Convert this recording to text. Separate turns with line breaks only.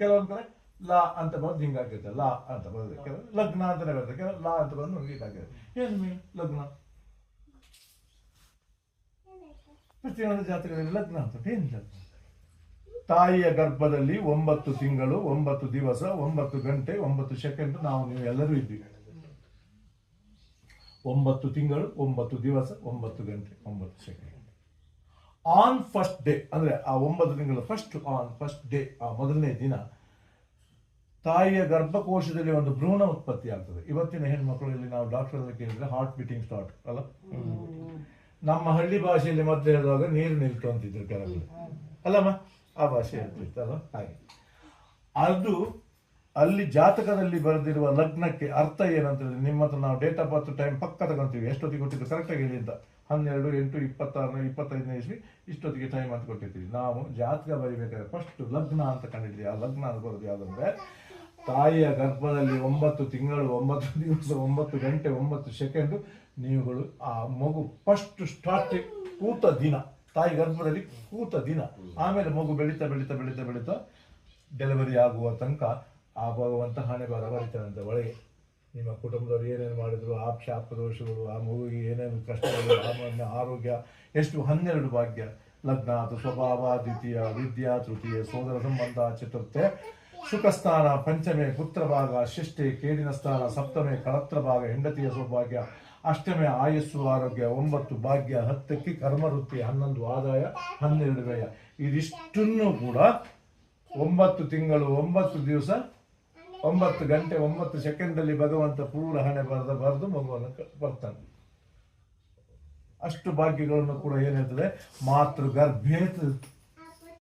ಕೆಲವೊಂದು ಕಡೆ ಲಾ ಅಂತ ಬಂದು ಹಿಂಗಾಗಿರುತ್ತೆ, ಲಾ ಅಂತ ಬರೋದು, ಕೆಲವು ಲಗ್ನ ಅಂತಾನೆ ಬರುತ್ತೆ, ಕೆಲವು ಲಾ ಅಂತ ಬಂದು ಹೀಗಾಗಿರುತ್ತೆ. ಏನು ಮೀನು ಲಗ್ನ? ಪ್ರತಿಯೊಂದು ಜಾತಕದಲ್ಲಿ ಲಗ್ನ ಅಂತ ಏನು ಲಗ್ನ? ತಾಯಿಯ ಗರ್ಭದಲ್ಲಿ 9 ತಿಂಗಳು 9 ದಿವಸ 9 ಗಂಟೆ 9 ಸೆಕೆಂಡ್ ನಾವು ನೀವು ಎಲ್ಲರೂ ಇದ್ದೀವಿ. 9 ತಿಂಗಳು 9 ದಿವಸ 9 ಗಂಟೆ 9 ಸೆಕೆಂಡ್. ಆನ್ ಫಸ್ಟ್ ಡೇ ಅಂದ್ರೆ ಆ 9 ತಿಂಗಳು ಫಸ್ಟ್ ಡೇ, ಆ ಮೊದಲನೇ ದಿನ ತಾಯಿಯ ಗರ್ಭಕೋಶದಲ್ಲಿ ಒಂದು ಭ್ರೂಣ ಉತ್ಪತ್ತಿ ಆಗ್ತದೆ. ಇವತ್ತಿನ ಹೆಣ್ಮಕ್ಳಲ್ಲಿ ನಾವು ಡಾಕ್ಟರ್ ಕೇಳಿದ್ರೆ ಹಾರ್ಟ್ ಬೀಟಿಂಗ್ ಸ್ಟಾರ್ಟ್ ಅಲ್ಲ, ನಮ್ಮ ಹಳ್ಳಿ ಭಾಷೆಯಲ್ಲಿ ಮೊದಲು ಹೇಳುವಾಗ ನೀರು ನಿಲ್ತು ಅಂತಿದ್ರು ಕೆಲವರು ಅಲ್ಲಮ್ಮ, ಆ ಭಾಷೆ ಹೇಳ್ತಿತ್ತಲ್ಲ. ಹಾಗೆ ಅದು ಅಲ್ಲಿ ಜಾತಕದಲ್ಲಿ ಬರೆದಿರುವ ಲಗ್ನಕ್ಕೆ ಅರ್ಥ ಏನಂತಂದ್ರೆ, ನಿಮ್ಮ ಹತ್ರ ನಾವು ಡೇಟ್ ಆಫ್ ಬರ್ತ್ ಟೈಮ್ ಪಕ್ಕ ತಗೊಂತೀವಿ, ಎಷ್ಟೊತ್ತಿಗೆ ಕೊಟ್ಟಿದ್ದು ಕರೆಕ್ಟಾಗಿ ಹೇಳಿ ಅಂತ, 12/8/26 25 ಇಷ್ಟೊತ್ತಿಗೆ ಟೈಮ್ ಅಂತ ಕೊಟ್ಟಿರ್ತೀವಿ. ನಾವು ಜಾತಕ ಬರಿಬೇಕಾದ್ರೆ ಫಸ್ಟ್ ಲಗ್ನ ಅಂತ ಕಂಡಿದ್ದೀವಿ. ಆ ಲಗ್ನ ಅಂತ ಬರೋದು ಯಾವುದಂದ್ರೆ, ತಾಯಿಯ ಗರ್ಭದಲ್ಲಿ 9 ತಿಂಗಳು 9 ದಿವಸ 9 ಗಂಟೆ 9 ಸೆಕೆಂಡು ನೀವುಗಳು ಆ ಮಗು ಫಸ್ಟ್ ಸ್ಟಾರ್ಟಿಂಗ್ ಕೂತ ದಿನ, ತಾಯಿ ಗರ್ಭದಲ್ಲಿ ಕೂತ ದಿನ, ಆಮೇಲೆ ಮಗು ಬೆಳೀತಾ ಬೆಳೀತಾ ಬೆಳೀತಾ ಬೆಳೀತಾ ಡೆಲಿವರಿ ಆಗುವ ತನಕ ಆ ಭಗವಂತ ಹಣೆ ಬರ ಬರೀತಾನಂತೆ ಒಳಗೆ. ನಿಮ್ಮ ಕುಟುಂಬದವ್ರು ಏನೇನು ಮಾಡಿದ್ರು, ಆ ಶಾಪ ದೋಷಗಳು, ಆ ಮಗುವಿಗೆ ಏನೇನು ಕಷ್ಟಗಳು, ಸಾಮಾನ್ಯ ಆರೋಗ್ಯ, ಎಷ್ಟು 12 ಭಾಗ್ಯ. ಲಗ್ನ ಅದು ಸ್ವಭಾವ ದ್ವಿತೀಯ, ವಿದ್ಯಾ ತೃತೀಯ, ಸೋದರ ಸಂಬಂಧ ಚತುರ್ಥೆ, ಸುಖ ಸ್ಥಾನ ಪಂಚಮೆ, ಪುತ್ರ ಭಾಗ ಷಷ್ಠೆ, ಕೇಡಿನ ಸ್ಥಾನ ಸಪ್ತಮೆ, ಕಳತ್ರ ಭಾಗ ಹೆಂಡತಿಯ ಸೌಭಾಗ್ಯ, ಅಷ್ಟಮೆ ಆಯಸ್ಸು ಆರೋಗ್ಯ, 9 ಭಾಗ್ಯ, 10ಕ್ಕೆ ಕರ್ಮವೃತ್ತಿ, 11 ಆದಾಯ, 12 ವ್ಯಯ. ಇದಿಷ್ಟನ್ನು ಕೂಡ 9 ತಿಂಗಳು 9 ದಿವಸ 9 ಗಂಟೆ 9 ಸೆಕೆಂಡಲ್ಲಿ ಭಗವಂತ ಪೂರ ಹಣೆ ಬರೆದು ಮಗುವನ್ನು ಬರ್ತಾನೆ. ಅಷ್ಟು ಭಾಗ್ಯಗಳನ್ನು ಕೂಡ ಏನಿರ್ತದೆ, ಮಾತೃ ಗರ್ಭೇತ